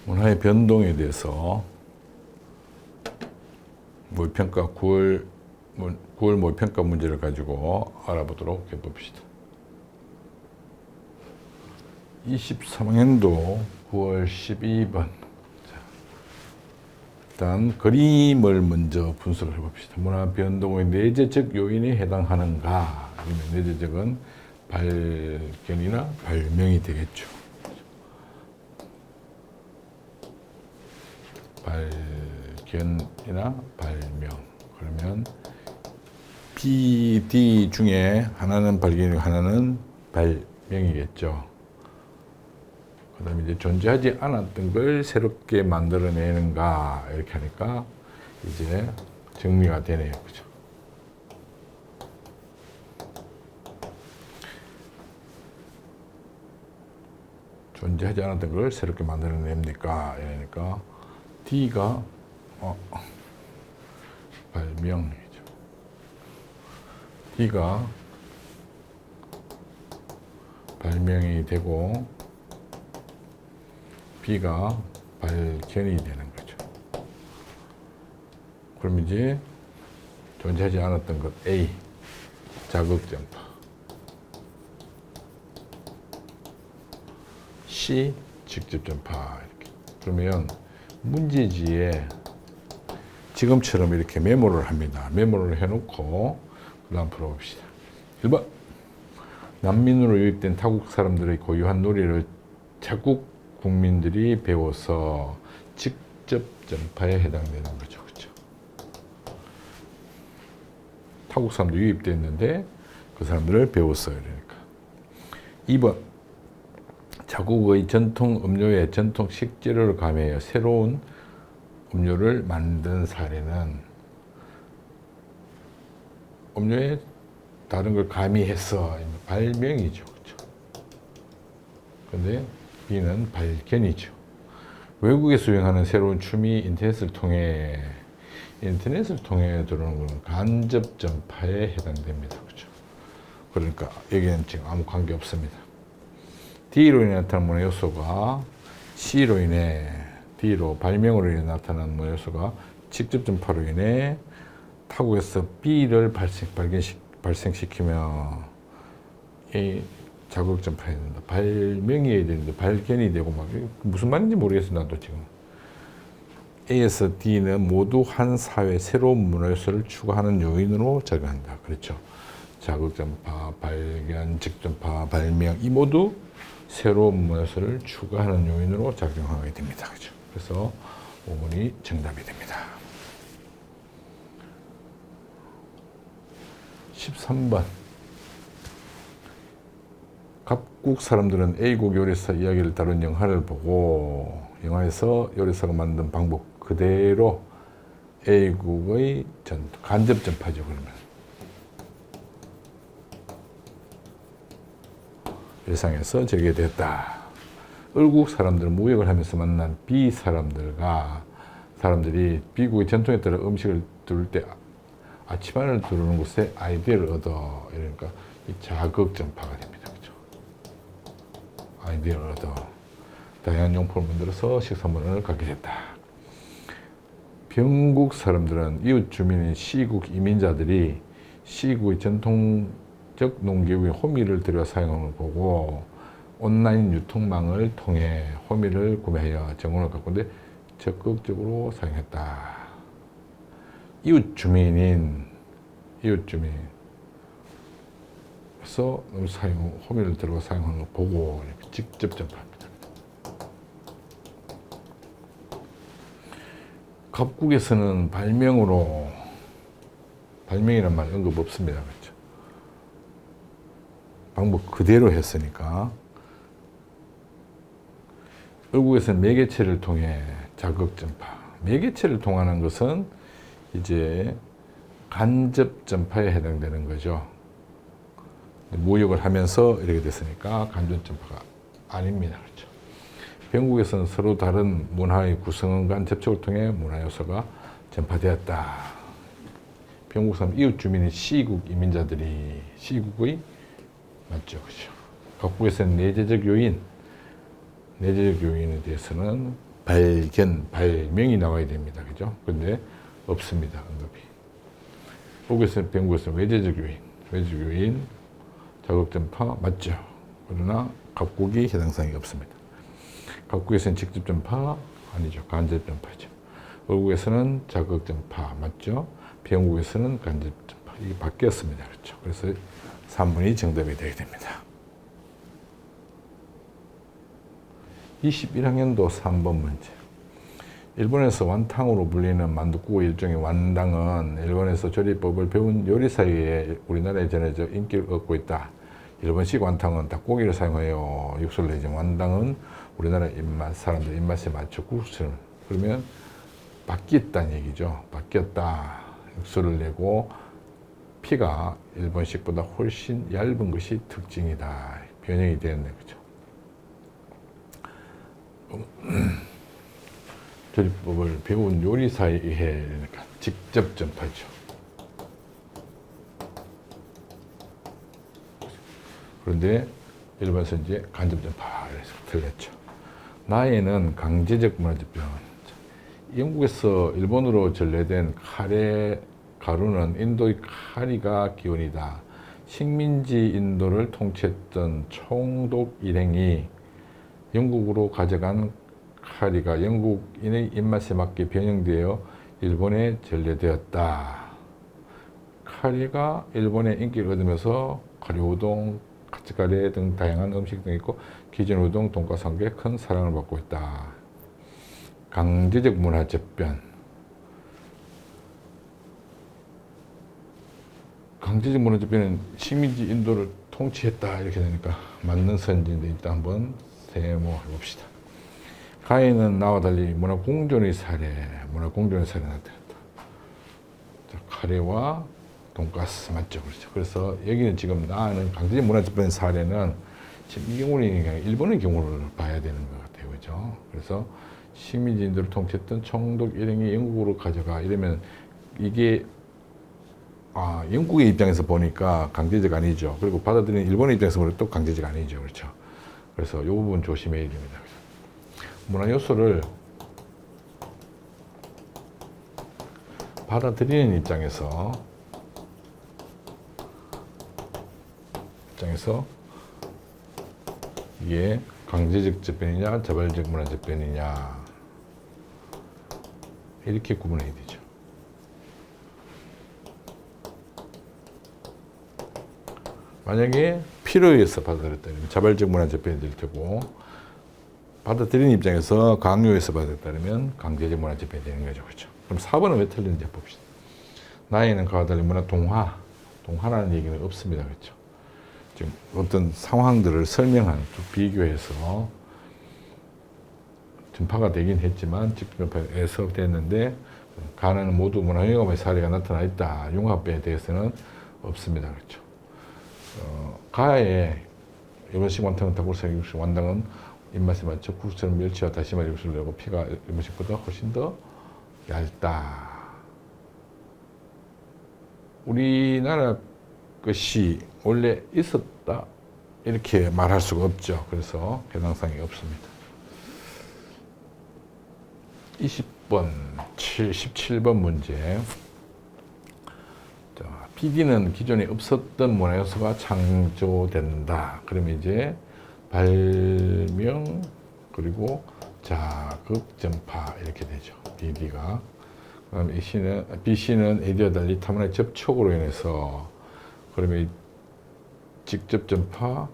문화의 변동에 대해서 몰평가 9월 몰평가 문제를 가지고 알아보도록 해봅시다. 23학년도 9월 12번. 일단 그림을 먼저 분석을 해봅시다. 문화 변동의 내재적 요인에 해당하는가? 아니면 내재적은 발견이나 발명이 되겠죠. 발견이나 발명. 그러면 B, D 중에 하나는 발견이고 하나는 발명이겠죠. 그 다음에 이제 존재하지 않았던 걸 새롭게 만들어내는가, 이렇게 하니까 이제 정리가 되네요. 그죠? 존재하지 않았던 걸 새롭게 만들어냅니까? 이러니까 D가 발명이죠. D가 발명이 되고 B가 발견이 되는 거죠. 그럼 이제 존재하지 않았던 것 A, 자극전파, C, 직접전파. 이렇게. 그러면 문제지에 지금처럼 이렇게 메모를 합니다. 메모를 해놓고 그 다음 풀어봅시다. 1번, 난민으로 유입된 타국 사람들의 고유한 놀이를 자국 국민들이 배워서 직접 전파에 해당되는 거죠. 그렇죠? 타국 사람도 유입됐는데 그 사람들을 배웠어요. 그러니까. 2번, 자국의 전통 음료에 전통 식재료를 가미하여 새로운 음료를 만든 사례는 음료에 다른 걸 가미해서 발명이죠. 그렇죠? 근데 B는 발견이죠. 외국에서 유행하는 새로운 춤이 인터넷을 통해 들어오는 것은 간접 전파에 해당됩니다. 그렇죠? 그러니까 여기는 지금 아무 관계 없습니다. D로 인해 나타나는 문화 요소가 C로 인해 D로 발명으로 인해 나타나는 문화 요소가 직접 전파로 인해 타국에서 B를 발생시키며 이 자극 전파해야 된다. 발명이어야 되는데 발견이 되고 막 무슨 말인지 모르겠어 나도 지금. A에서 D는 모두 한 사회 새로운 문화 요소를 추구하는 요인으로 작용한다. 그렇죠. 자극 전파, 발견, 직전파, 발명 이 모두 새로운 문화 요소를 추구하는 요인으로 작용하게 됩니다. 그렇죠. 그래서 5번이 정답이 됩니다. 13번. 각국 사람들은 A국 요리사 이야기를 다룬 영화를 보고 영화에서 요리사가 만든 방법 그대로 A국의 간접 전파죠. 그러면 일상에서 제기됐다. 을국 사람들은 무역을 하면서 만난 B 사람들이 B국의 전통에 따라 음식을 두를 때 아침마를 두르는 곳에 아이디어를 얻어. 이러니까 이 자극 전파가 됩니다. 아이디어를 얻어 다양한 용품을 만들어서 식사 문화를 갖게 됐다. 병국 사람들은 이웃 주민인 C국 이민자들이 C국의 전통적 농기구인 호미를 들여 사용하는 걸 보고 온라인 유통망을 통해 호미를 구매하여 정원을 가꾸는데 적극적으로 사용했다. 이웃 주민인 그래서 호미를 들고 사용하는 걸 보고 직접 전파합니다. 갑국에서는 발명이란 말 언급 없습니다. 그렇죠? 방법 그대로 했으니까. 을국에서는 매개체를 통해 자극 전파. 매개체를 통하는 것은 이제 간접 전파에 해당되는 거죠. 무역을 하면서 이렇게 됐으니까 간접 전파가 아닙니다. 그렇죠? 병국에서는 서로 다른 문화의 구성원 간 접촉을 통해 문화 요소가 전파되었다. 병국 사람 이웃 주민인 C국 이민자들이 C국의 맞죠, 그렇죠? 각국에서는 내재적 요인에 대해서는 발견, 발명이 나와야 됩니다. 그죠? 근데 없습니다. 언급이. 한국에서는, 변국에서는 외재적 요인, 외재적 요인, 자극전파 맞죠? 그러나 각국이 해당사항이 없습니다. 각국에서는 직접전파 아니죠. 간접전파죠. 외국에서는 자극전파 맞죠? 변국에서는 간접전파. 이게 바뀌었습니다. 그렇죠? 그래서 3번이 정답이 되게 됩니다. 21학년도 3번 문제. 일본에서 완탕으로 불리는 만둣국 일종의 완당은 일본에서 조리법을 배운 요리 사이에 우리나라에 전해져 인기를 얻고 있다. 일본식 완탕은 닭고기를 사용하여 육수를 내지만 완당은 우리나라 입맛, 사람들 입맛에 맞춰 국수를. 그러면 바뀌었다는 얘기죠. 바뀌었다. 육수를 내고 피가 일본식보다 훨씬 얇은 것이 특징이다. 변형이 되었네. 그죠? 조리법을 배운 요리 사이에 그러니까 직접 전파죠. 그런데 일본에서 이제 간접 전파 그래서 틀렸죠. 나에는 강제적 문화재병. 영국에서 일본으로 전래된 카레 가루는 인도의 카리가 기원이다. 식민지 인도를 통치했던 총독 일행이 영국으로 가져간 카리가 영국인의 입맛에 맞게 변형되어 일본에 전래되었다. 카리가 일본에 인기를 얻으면서 카리 우동, 카츠카레 등 다양한 음식 등이 있고 기존 우동, 돈가스 한 개 큰 사랑을 받고 있다. 강제적 문화 재변. 강제적 문화 재변은 식민지 인도를 통치했다 이렇게 되니까 맞는 선지인데 일단 한번 세모해 봅시다. 가해는 나와 달리 문화공존의 사례 나타났다. 카레와 돈가스 맞죠, 그렇죠. 그래서 여기는 지금 나는 강제적 문화재변 사례는 지금 이 경우는 일본의 경우를 봐야 되는 것 같아요, 그렇죠. 그래서 식민지인들을 통치했던 총독 일행이 영국으로 가져가 이러면 이게 영국의 입장에서 보니까 강제적 아니죠. 그리고 받아들이는 일본의 입장에서 보면 또 강제적 아니죠, 그렇죠. 그래서 이 부분 조심해야 됩니다. 문화 요소를 받아들이는 입장에서 이게 강제적 재변이냐 자발적 문화 재변이냐 이렇게 구분해야 되죠. 만약에 필요에 의해서 받아들였다면 자발적 문화 재변이 될 테고 받아들이는 입장에서 강요해서 받았다면 강제적 문화 재변이 되는 거죠. 그렇죠? 그럼 4번은 왜 틀리는지 봅시다. 나에는 그와 달리 문화 동화라는 얘기는 없습니다. 그렇죠? 지금 어떤 상황들을 설명하는 비교해서 전파가 되긴 했지만 직전파에서 됐는데 가나는 모두 문화 융합의 사례가 나타나 있다. 융합에 대해서는 없습니다. 그렇죠? 가에 일본식 완탕은 닭고기살 육수, 완당은 입맛에 맞춰 국수처럼 멸치와 다시마 육수를 내고 피가 일본식보다 훨씬 더 얇다. 우리나라 것이 원래 있었다 이렇게 말할 수가 없죠. 그래서 해당사항이 없습니다. 20번, 17번 문제. PD는 기존에 없었던 문화 요소가 창조된다. 그러면 이제 발명 그리고 자극 전파 이렇게 되죠. PD가. 그다음에 BC는 A와 달리 타문화의 접촉으로 인해서 그러면 직접 전파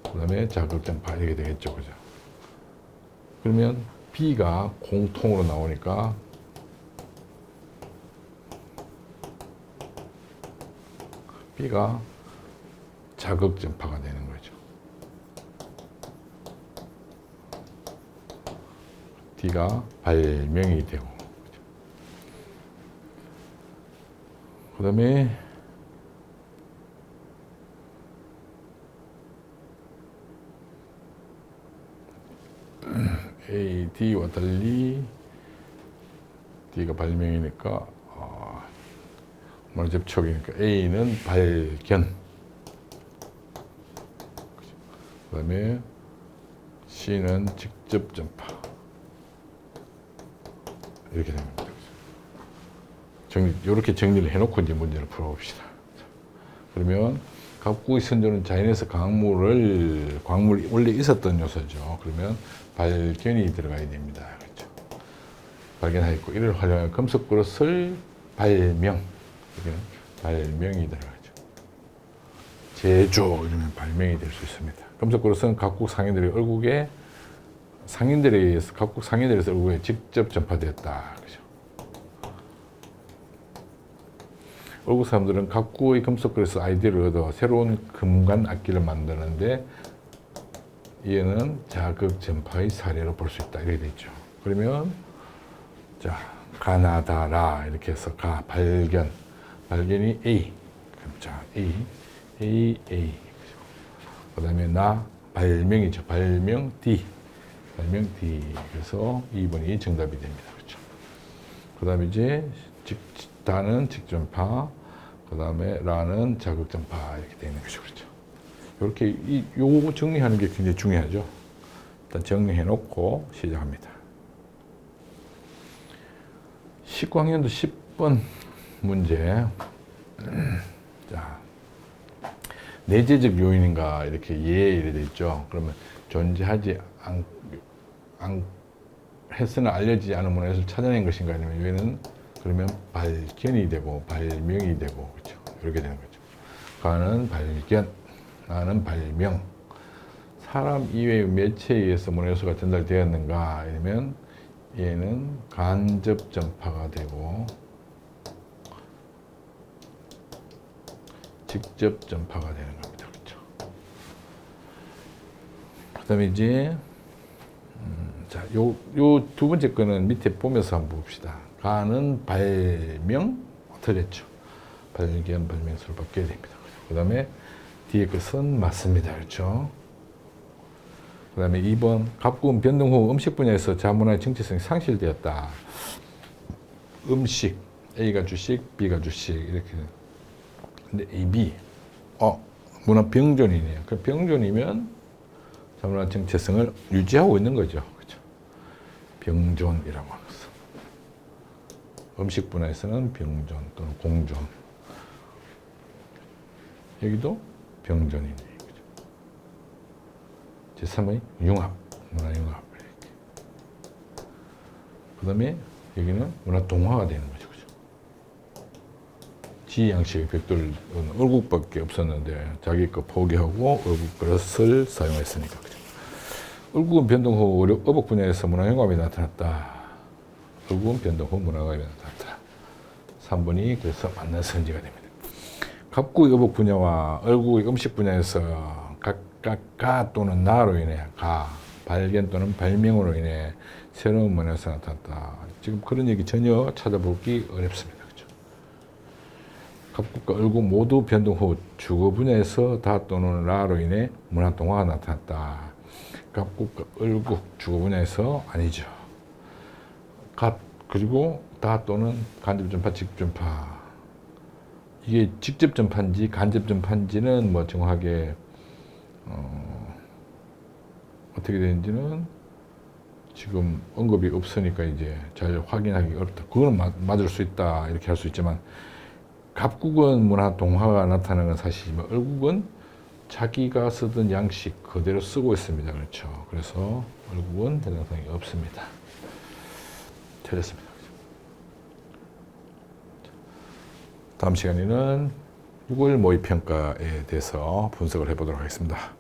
그다음에 자극 전파 이렇게 되겠죠, 그죠? 그러면 B가 공통으로 나오니까 B가 자극 전파가 되는 거죠. D가 발명이 되고. 그 다음에 A, D와 달리 D가 발명이니까 문화 접촉이니까 A는 발견. 그 다음에 C는 직접 전파. 이렇게 됩니다. 이렇게 정리를 해놓고 이제 문제를 풀어봅시다. 그러면 갑국의 선조는 자연에서 광물이 원래 있었던 요소죠. 그러면 발견이 들어가야 됩니다. 그렇죠? 발견하였고 이를 활용하여 금속 그릇을 발명. 여기는 발명이 들어가죠. 제조 이러면 발명이 될 수 있습니다. 금속 그릇은 각국 상인들의 얼굴에 각국 상인들에서 얼굴에 직접 전파되었다. 그죠? 얼굴 사람들은 각국의 금속 그릇에서 아이디어를 얻어 새로운 금관 악기를 만드는데 이에는 자극 전파의 사례로 볼 수 있다. 이렇게 되죠. 그러면 자 가나다라 이렇게 해서 발견이 A. 자 A. 그다음에 나 발명이죠. 발명 D. 그래서 2번이 정답이 됩니다. 그렇죠. 그다음에 이제 다는 직전파, 그다음에 라는 자극전파 이렇게 되어 있는 것이죠. 그렇죠. 이렇게 요 정리하는 게 굉장히 중요하죠. 일단 정리해 놓고 시작합니다. 19학년도 10번 문제. 자, 내재적 요인인가 이렇게 이렇게 돼 있죠. 그러면 존재하지 했으나 알려지지 않은 문화에서 찾아낸 것인가 아니면 얘는 그러면 발견이 되고 발명이 되고 그렇죠. 이렇게 되는 거죠. 가는 발견, 나는 발명. 사람 이외의 매체에 의해서 문화 요소가 전달되었는가 아니면 얘는 간접 전파가 되고 직접 전파가 되는 겁니다. 그렇죠. 그다음에 이제 자, 요 두 번째 거는 밑에 보면서 한번 봅시다. 가는 발명 틀렸죠. 발견, 발명수를 바뀌어야 됩니다. 그 다음에 뒤에 것은 맞습니다. 그렇죠. 그 다음에 2번 갑국은 변동 후 음식 분야에서 자문화의 정체성이 상실되었다. 음식 A가 주식, B가 주식 이렇게. 근데 A, B 문화 병존이네요. 그 병존이면 자문화 정체성을 유지하고 있는 거죠. 그렇죠. 병존이라고 하는 것은. 음식 분야에서는 병존 또는 공존. 여기도 병존이네. 제3의 융합, 문화융합. 이렇게. 그 다음에 여기는 문화동화가 되는 거죠. 그죠? 지양식의 벽돌은 얼굴밖에 없었는데 자기 거 포기하고 얼굴 그릇을 사용했으니까. 그죠? 얼굴은 변동 후 어복 분야에서 문화융합이 나타났다. 얼굴은 변동 후 문화융합이 나타났다. 3번이 그래서 맞는 선지가 됩니다. 갑국의 어복 분야와 얼굴의 음식 분야에서 가 또는 나로 인해 발견 또는 발명으로 인해 새로운 문화에서 나타났다. 지금 그런 얘기 전혀 찾아보기 어렵습니다. 그렇죠? 갑국과 얼굴 모두 변동 후 주거 분야에서 다 또는 라로 인해 문화 동화가 나타났다. 갑국과 얼굴 주거 분야에서 아니죠. 그리고 다 또는 간접 전파, 직접 전파. 이게 직접 전파인지 간접 전파인지는 뭐 정확하게 어떻게 되는지는 지금 언급이 없으니까 이제 잘 확인하기 어렵다. 그거는 맞을 수 있다 이렇게 할 수 있지만 갑국은 문화 동화가 나타나는 건 사실이지만 얼국은 자기가 쓰던 양식 그대로 쓰고 있습니다. 그렇죠. 그래서 얼국은 해당성이 없습니다. 틀렸습니다. 다음 시간에는 6월 모의평가에 대해서 분석을 해보도록 하겠습니다.